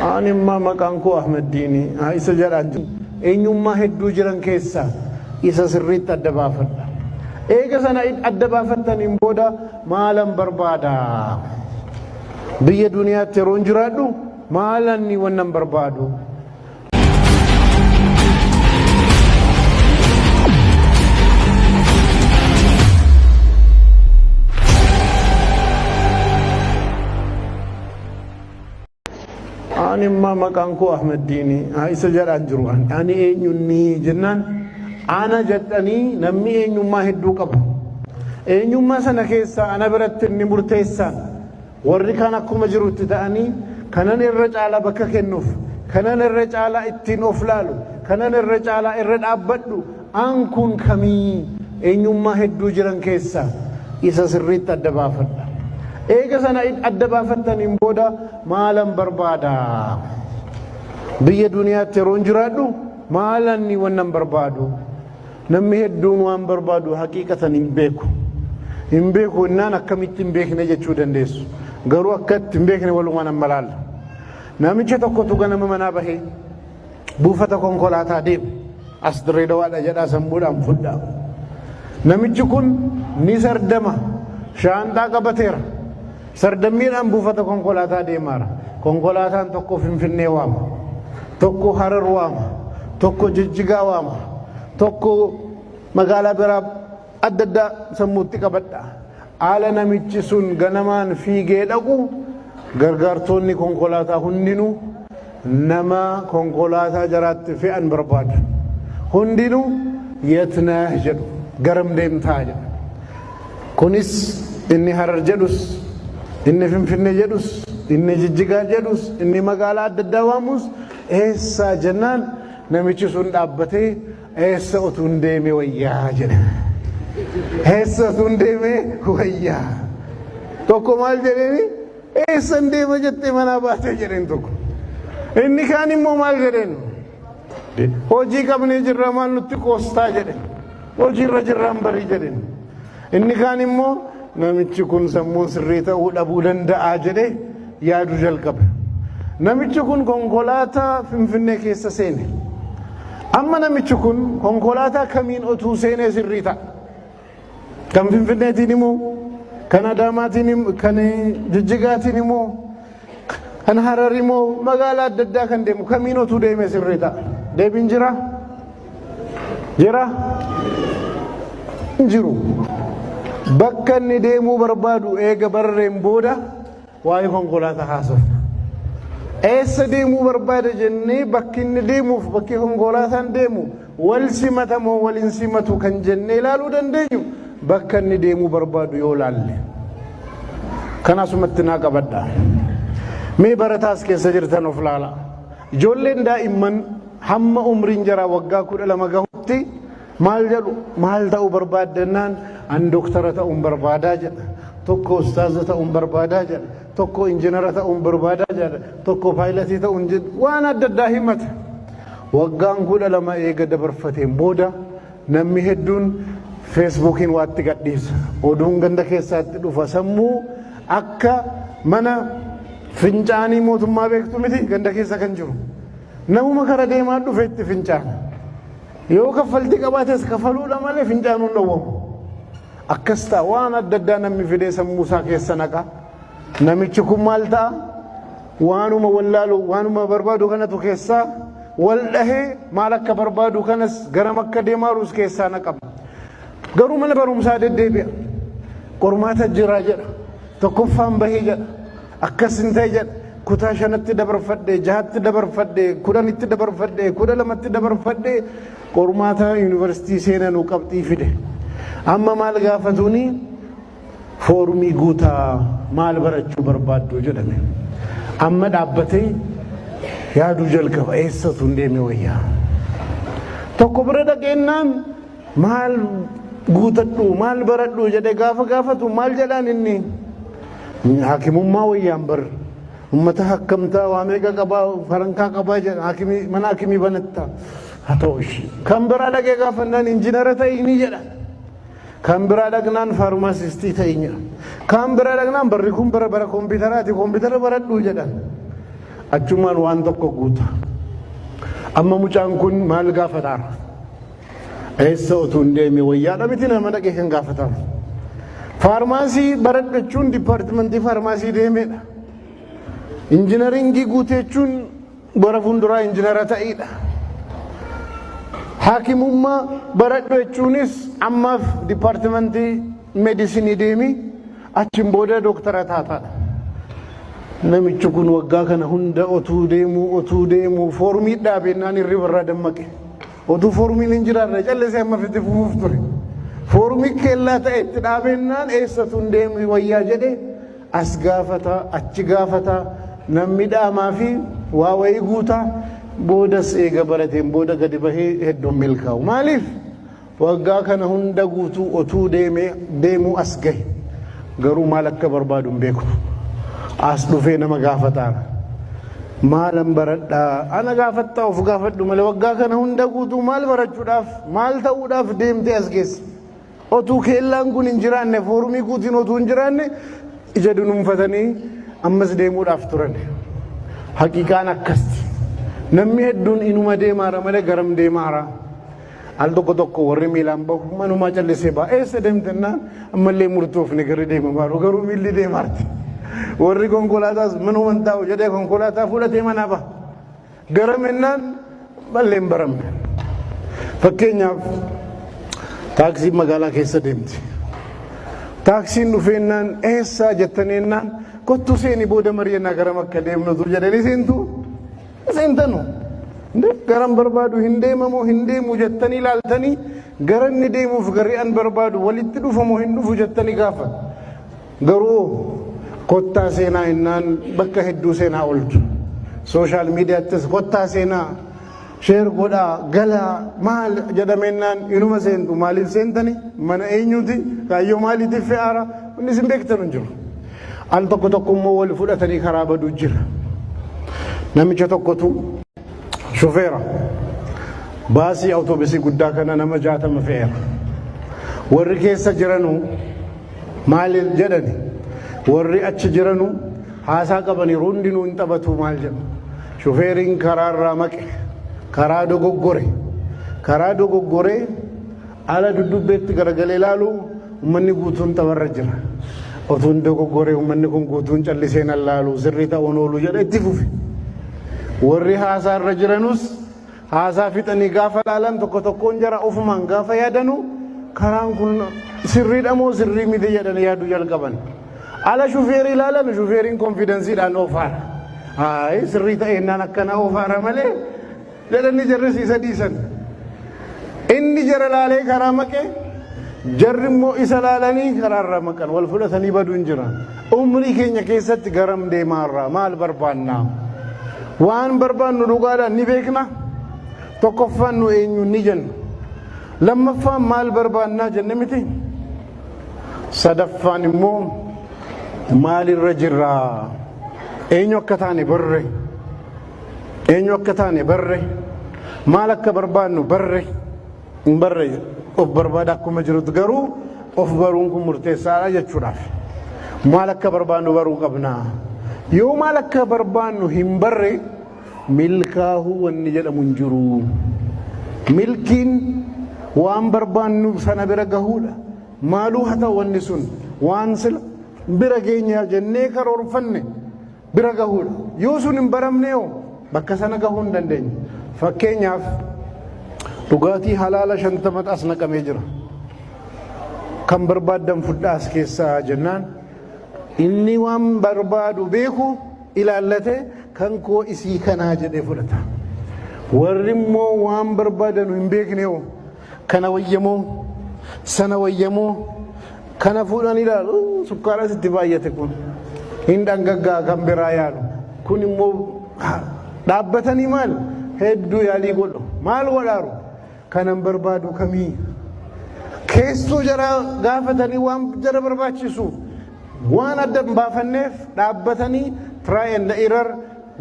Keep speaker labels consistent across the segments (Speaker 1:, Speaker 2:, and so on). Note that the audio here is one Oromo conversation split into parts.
Speaker 1: Ani mama kanku Ahmed Dini isa jalan eenyummaa hedduu jiran keessa isa sirriitti adda baafadha. Eega sana adda baafattaniin booda maalan barbaada biyya duniyaatti yeroon jiraadhu maalan ni wannan barbaadu. Ani mama kanku Ahmed Dini isa jalan jiruan ani eenyunni jennan ana jedhanii namni eenyummaa hedduu qaba. Eenyummaa sana keessa ana biratti inni murteessaan warri kan akkuma jirutti ta'anii kanan irra caalaa bakka kennuuf kanan irra caalaa ittiin of laalu kanan irra caalaa irra dhaabbadhu an kun kamii eenyummaa hedduu jiran keessa isa sirriitti adda baafadha. Eega sana adda baafattaniin booda maalan barbaada biyya duniyaatti yeroon jiraadhu maalan ni wannan barbaadu. Namni hedduun waan barbaadu haqiiqatan hin beeku innaan akkamitti hin beekne jechuu dandeessu. Garuu akkatti hin beekne walumaan ammalaalla. Namicha tokkotu ganama manaa bahee buufata konkolaataa deema as Dirreedawaadha jedhaa sammuudhaan fudhaa. Namichi kun ni sardama shaanxaa qabateera. Sardammiidhaan buufata konkolaataa deemaara. Konkolaataan tokko Finfinnee waama, tokko Harar waama, tokko Jijjigaa waama, tokko magaalaa biraa adda addaa sammuutti qabadha. Haala namichi sun ganamaan fiigee dhaqu gargaartonni konkolaataa hundinuu nama konkolaataa jaraatti fe'an barbaadu. Hundinuu yetnaa jedhu garam deemtaa jedhu. Kunis inni Harar jedhus inni Finfinnee jedhus inni Jijjigaa jedhus inni magaalaa adda addaa waamus eessa jennaan namichi sun dhaabbatee eessa otuun deeme wayyaa jedhe. Eessa otuun deeme wayyaa. Tokko maal jedheeni eessa deema jettee manaa baatee jedheen tokko. Inni kaan immoo maal jedheen hojii qabnee jirra maal nutti qoostaa jedhe. Hojiirra jirraan barii jedheen. Inni kaan immoo namichi kun sammuun sirrii ta'uu dhabuu danda'a jedhe yaadu jalqabe. Namichi kun konkolaataa Finfinnee keessa seene. Amma namichi kun konkolaataa kamiin otuu seenee sirrii ta'a? Kan Finfinneetiin immoo, kan Adaamaatiin immoo, kan Jijjigaatiin immoo, kan Harar immoo magaalaa adda addaa kan deemu kamiin otuu deemee sirrii ta'a? Deebiin jira? Jira? Jiru. Bakka inni deemuu barbaadu eega barreen booda waa'ee konkolaataa haasofna. Eessa deemuu barbaada jennee bakki inni deemuuf bakki konkolaataan deemu wal simata moo wal hin simatu kan jennee ilaaluu dandeenyu bakka inni deemuu barbaadu yoo laalle. Kanasumatti naa qabadha. Mee barataas keessa jirtan of laala. Ijoolleen daa'imman hamma umriin jaraa waggaa 12 gahutti maal jedhu maal ta'uu barbaaddannaan an doktara ta'uun barbaadaa jedha. Tokko ustaaza ta'uun barbaadaa jedha. Tokko injiinara ta'uun barbaadaa jedha. Tokko paayilatii ta'uun waan adda addaa himata. Waggaan 12 eega dabarfateen booda namni hedduun feesbuukiin waatti gadhiisa. Oduun ganda keessaatti dhufa sammuu akka mana fincaanii mootummaa beektu miti ganda keessa kan jiru. Namuma kara deemaa dhufe itti fincaana. Yoo kaffaltii qabaates kaffaluudha malee fincaanuun dhowwamu. Akkas ta'a waan adda addaa namni fidee sammuu isaa keessa naqa. Namichi kun maal ta'a? Waanuma wallaalu waanuma barbaadu kanatu keessaa wal dhahee maal akka barbaadu kanas garam akka deemaarus keessaa naqaba. Garuu mana barumsaa deddeebi'a. Qormaata jiraa jedha. Tokkoffaan bahee jedha. Akkas hin ta'e jedha. Kutaa 5tti dabarfadhee 6tti dabarfadhee 10tti dabarfadhee 12tti dabarfadhee qormaata yuunivarsiitii seenanuu qabxii fide. Amma maal gaafatuuni foorumii guutaa maal barachuu barbaaddu jedhame. Amma dhaabbatee yaaduu jalqaba eessatu hin deeme wayyaa. Tokko bira dhaqeennaan maal guutadhu maal baradhu jedhe gaafa gaafatu maal jedhaan inni haakimummaa wayyaan bar ummata hakkamtaa waa meeqa qabaa farankaa qabaa jedha haakimii mana haakimii banatta haa ta'u ishii kan biraa dhaqee gaafannaan injiinara ta'ii ni jedha. Kan biraa dhaqnaan faarmaasistii ta'ii kan biraa dhaqnaan barri kun bara kompiitaraati kompiitara baradhu jedhan. achumaan waan tokko guuta amma mucaan kun maal gaafataara eessa utuu hin deemee wayyaadha miti nama dhaqee kan gaafataara faarmaasii baradhachuun dipaartimentii faarmaasii deemeedha injiinaringii guuteechuun bara fuulduraa injiinara ta'eedha haakimummaa baradhachuunis ammaaf dipaartimentii meedisinii deemee achiin booda dooktara taataadha namichi kun waggaa kana hunda otuu deemuu foormii dhaabennaan irriba irraa dammaqe otuu foormiin hin jiraarre callisee amma fitti fufuuf ture foormii keellaa ta'e itti dhaabennaan eessatu hin deemne wayyaa jedhe as gaafata achi gaafata namni dhaamaa fi waa wayii guutaa boodas eega barateen booda gadi bahee hedduun milkaa'u maaliif waggaa kana hunda guutuu otuu deemuu as gahe garuu maal akka barbaadu hin beeku as dhufee nama gaafataara maalan baradhaa ana gaafattaa of gaafadhu malee waggaa kana hunda guutuu maal barachuudhaaf maal ta'uudhaaf deemtee as geesse otuu keellaan kun hin jiraanne foorumii guutiin otuu hin jiraanne ija dunuunfatanii ammas deemuudhaaf turan haqiiqaan akkasti namni hedduun inuma deemaara malee garam deemaara al tokko warri miilaan bahu manuma callisee baa eessa deemtennaan ammallee murtoofne garri deemamaaru garuu miilli deemaarti warri konkolaataas manuma taa'u jedhee konkolaataa fudhatee manaa baha garamennaan balleen baramne fakkeenyaaf taaksiin magaalaa keessa deemti taaksiin dhufeennaan eessaa jettaneennaan kottu seeni booda mari'annaa garam akka deemnutu jedhanii seentanu garam barbaadu hin deemu jettanii ilaaltanii garanni deemuuf gari'an barbaadu walitti dhufamoo hin dhufu jettanii gaafa garuu kottaa seenaa innaan bakka hedduu seenaa oltu sooshaal miidiyaattis kottaa seenaa sheer godhaa galaa maal jedhamennaan inuma seentu maaliif seentani mana eenyuti kaayyoo maaliitiif fe'aara inni isin beektan jiru al tokko immoo wal fudhatanii karaa baduu jira namicha tokkotu shofeera baasii awutoobisii guddaa kana nama 60 fe'eera warri keessa jiranu maal jedhani warri achi jiranu haasaa qabanii hundinuu hin taphatu maal jedhu shofeeriin karaarraa maqe karaa dogoggore ala dudubbeetti garagalee ilaalu ummanni guutuun tapharra jira otuun dogoggore ummanni kun guutuun calliseen allaalu sirrii ta'uun oolu jedha itti fufi warri haasaa irra jiranus haasaa fixanii gaafa laalan tokkoon jara ofumaan gaafa yaadanu karaan kun sirriidha moo sirrii miti jedhanii yaaduu jalqaban ala shufeerii ilaalan shufeeriin konfidensiidhaan oofaara hayi sirrii ta'ennaan akkana oofaara malee jedhanii jarrisiisa dhiisan inni jara laalee karaa maqee jarri immoo isa laalanii karaarra maqan wal fudhatanii baduu hin jiran umrii keenya keessatti garam deemaarraa maal barbaannaa waan barbaannu dhugaadhaan ni beekna tokkoffaan nu eenyu ni jenna lammaffaan maal barbaannaa jenne miti sadaffaan immoo maalirra jirraa eenyu akka taane barre maal akka barbaannu barre of barbaada akkuma jirutu garuu of baruun kun murteessaadha jechuudhaaf maal akka barbaannu baruu qabnaa yoo maal akka barbaannu hin barre milkaa'uu wanni jedhamu hin jiru milkiin waan barbaannu sana bira gahuudha maaluu haa ta'u wanni sun waan sila bira geenya jennee karoorfanne bira gahuudha yoo sun hin baramneeoo bakka sana gahuu hin dandeenye fakkeenyaaf dhugaatii halaala 50 as naqamee jira kan barbaadan fudhaas keessaa jennaan inni waan barbaadu beeku ilaallate kan koo isii kanaa jedhee fudhata warri immoo waan barbaadan hin beekneeoo kana wayyamoo sana wayyamoo kana fuudhan ilaalu sukkaaras itti baay'ate kun hin dhangaggaa kan biraa yaalu kun immoo dhaabbatanii maal hedduu yaalii godhu maal godhaaru kanan barbaadu kamii keessoo jara gaafatanii waan jara barbaachisu waan adda baafanneef dhaabbatanii try and error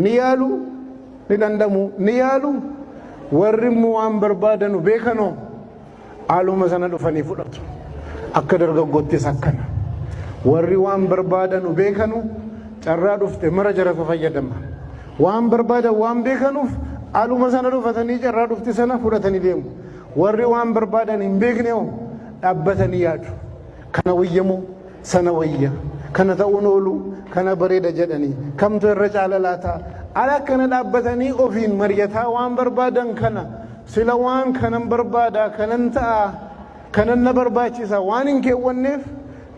Speaker 1: ni yaalu ni dandamu ni yaalu warri immoo waan barbaadanu beekanoo haaluma sana dhufanii fudhatu akka dargaggoottis akkana warri waan barbaadanu beekanu carraa dhufte mara jaratu fayyadama waan barbaadan waan beekanuuf aluma sana dhufatanii carraa dhufti sana fudhatanii deemu warri waan barbaadan hin beekne dhaabbatanii yaadu kana wayyamoo sana wayya kana ta'uun oolu kana bareeda jedhanii kamtu irra caala laata ala kana dhaabbatanii ofiin mariyataa waan barbaadan kana sila waan kanan barbaada kanan ta'a kanan na barbaachisa waan hin keewwanneef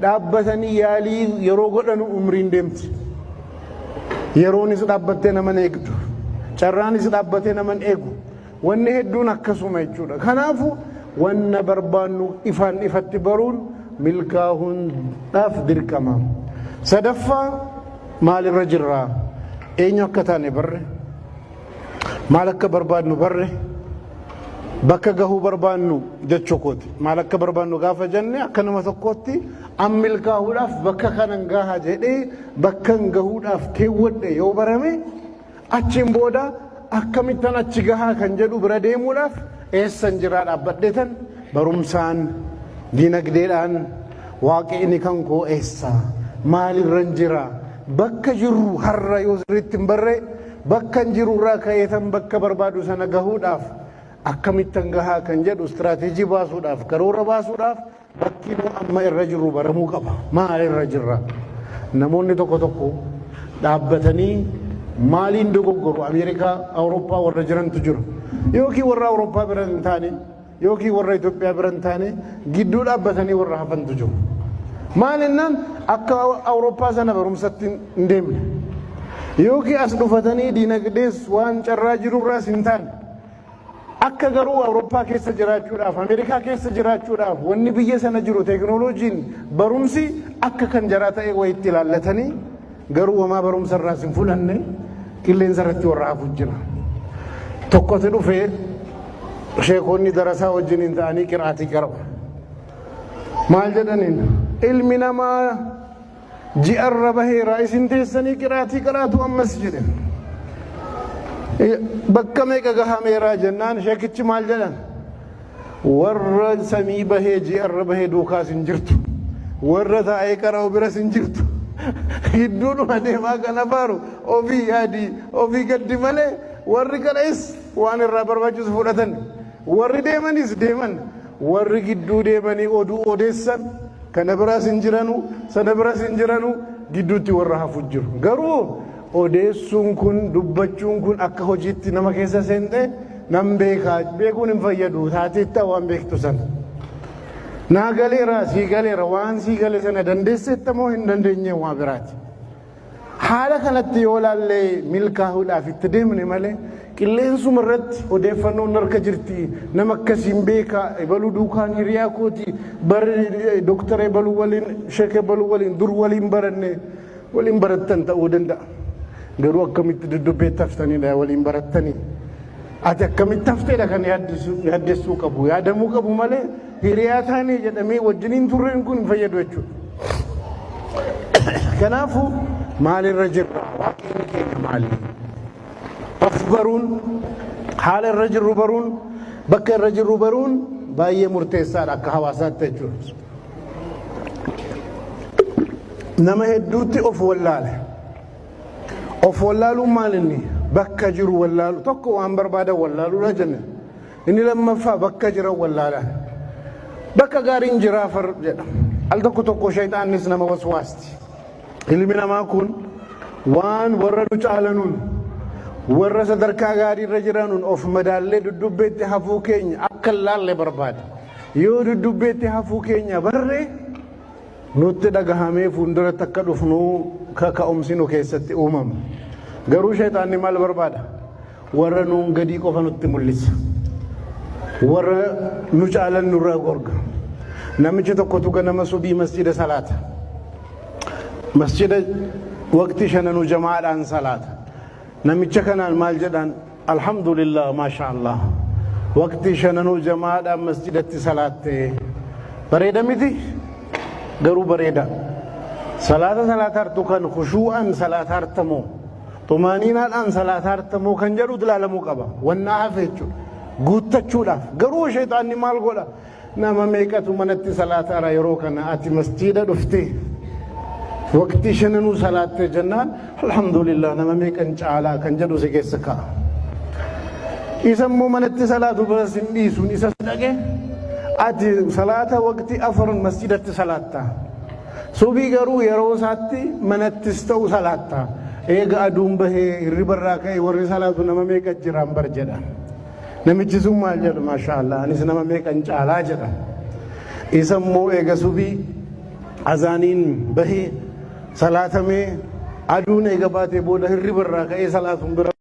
Speaker 1: dhaabbatanii yaalii yeroo godhanu umriin deemti yeroonis dhaabbattee naman eegdu carraanis dhaabbattee naman eegu wanni hedduun akkasuma jechuudha kanaafu wanna barbaannu ifaan ifatti baruun milkaa'uun dhaaf dirqama sadaffaa maalirra jirra eenyu akka taane barre maal akka barbaadnu barre bakka gahuu barbaannu jechuukooti maal akka barbaannu gaafa jenne akka nama tokkootti am milkaa'uudhaaf bakka kanan gaha jedhee bakkan gahuudhaaf keewwadhe yoo barame achiin booda akkamittan achi gahaa kan jedhu bira deemuudhaaf eessan jiraa dhaabbadheetan barumsaan dinagdeedhaan waaqni kan koo eessa maalirran jira bakka jiru har'a yoo sirriitti hin barre bakka jiru irraa ka'eetan bakka barbaadu sana gahuudhaaf akkamittan gahaa kan jedhu istiraatiijii baasuudhaaf karoora baasuudhaaf bakki nu amma irra jiru baramuu qaba maal irra jirra namoonni tokko tokko dhaabbatanii maaliin dogoggoru Ameerikaa Awurooppaa warra jirantu jiru yookiin warra Awurooppaa bira hin taane yookiin warra Itoophiyaa bira hin taane gidduu dhaabbatanii warra hafantu jiru maalinnaan akka Awurooppaa sana barumsatti hin deemne yookiin as dhufatanii dinagdees waan carraa jirurraas hin taane akka garuu Awurooppaa keessa jiraachuudhaaf Ameerikaa keessa jiraachuudhaaf wanni biyya sana jiru teekinooloojiin barumsi akka kan jaraa ta'e wayitti ilaallatanii garuu wamaa barumsa irraas hin fulanne qilleensa irratti warra hafu jira tokkotti dhufee sheekonni darasaa wajjiniin ta'anii qiraatii qaraba maal jedhaniin ilmi namaa ji'arra baheera isin teessanii qiraatii qaraatu ammas jedhan bakka meeqa gahameeraa jennaan sheekichi maal jedhan warra samii bahee ji'arra bahee duukaas hin jirtu warra taa'ee qara'u biras hin jirtu hidduudhuma deemaa kana baaru ofii yaadii ofii gaddi malee warri kadha'es waan irraa barbaachisu fudhatan warri deemanis deeman warri gidduu deemanii oduu odeessan kana biraas hin jiranu sana biraas hin jiranu gidduutti warra hafu jiru garuu odeessuun kun dubbachuun kun akka hojiitti nama keessa seente nam beekaa beekuun hin fayyadu taateetta waan beektu sana naa galeera sii galeera waan sii gale sana dandeesseetta moo hin dandeenye waa biraati haala kanatti yoo laallee milkaa'uudhaaf itti deemne malee qilleensuma irratti odeeffannoon harka jirti nama akkasiin beekaa ebaluu duukaan hiriyaa kooti bari doktara ebaluu waliin sheek ebaluu waliin dur waliin baranne waliin barattan ta'uu danda'a garuu akkamitti dudubbeetti haftanidha waliin barattanii ati akkamitti hafteedha kan yaaddessuu qabu yaadamuu qabu malee hiriyaa taanii jedhamee wajjiniin turreen kun hin fayyadu jechuudha kanaafuu maalirra jirra waaqni keenya maali of baruun haala irra jirru baruun bakka irra jirru baruun baay'ee murteessaadha akka hawaasaatti jechuudha nama hedduutti of wallaale of wallaaluun maalinni bakka jiru wallaalu tokko waan barbaada wallaaluudha jenne inni lammaffaa bakka jira wallaalaan bakka gaariin jiraafar jedha al tokko tokko shayxaannis nama waswaasti ilmi namaa kun waan warra nu caalanuun warra sadarkaa gaarii irra jiranuun of madaallee dudubbeetti hafuu keenya akka laalle barbaada yoo dudubbeetti hafuu keenya barree nutti dhagahamee fuulduratti akka dhufnu kaka'umsinu keessatti uumama garuu shayxaanni maal barbaada warra nuun gadii qofa nutti mul'isa warra nu caalan nurraa gorga namichi tokkotu ganama subii masjida salaata masjida waqtii shananuu jamaadhaan salaata namicha kanaan maal jedhaan alhamdulillah maasha Allah waqtii shananuu jamaadhaan masjidatti salaatte bareeda miti garuu bareeda salaata hartu kan khushuu'an salaata hartamoo xumaaniinaadhaan salaata hartamoo kan jedhu ilaalamuu qaba wanna hafe jechuudha guuttachuudhaaf garuu shayxaanni maal godha nama meeqatu manatti salaata ara yeroo kana ati masjida dhufte وقتي شننو صلاة جنان الحمد لله نما ميكن جالا كان جدو سكيسكا إسمو من التصلاة بس بيسون إسسدقه أتي صلاة وقتي أفر مسجد التصلاة سوبي غرو يرو ساتي من التستو صلاة إيغا أدوم به الربراكي وري صلاة نما ميكن جرام برجدا نمجزو مالجد ما شاء الله أنيس نما ميكن جالا جدا إسمو إيغا سوبي أزانين به صلاة में अडूने के बातें बोला हिर्री बर्रा का ये सलाह तुम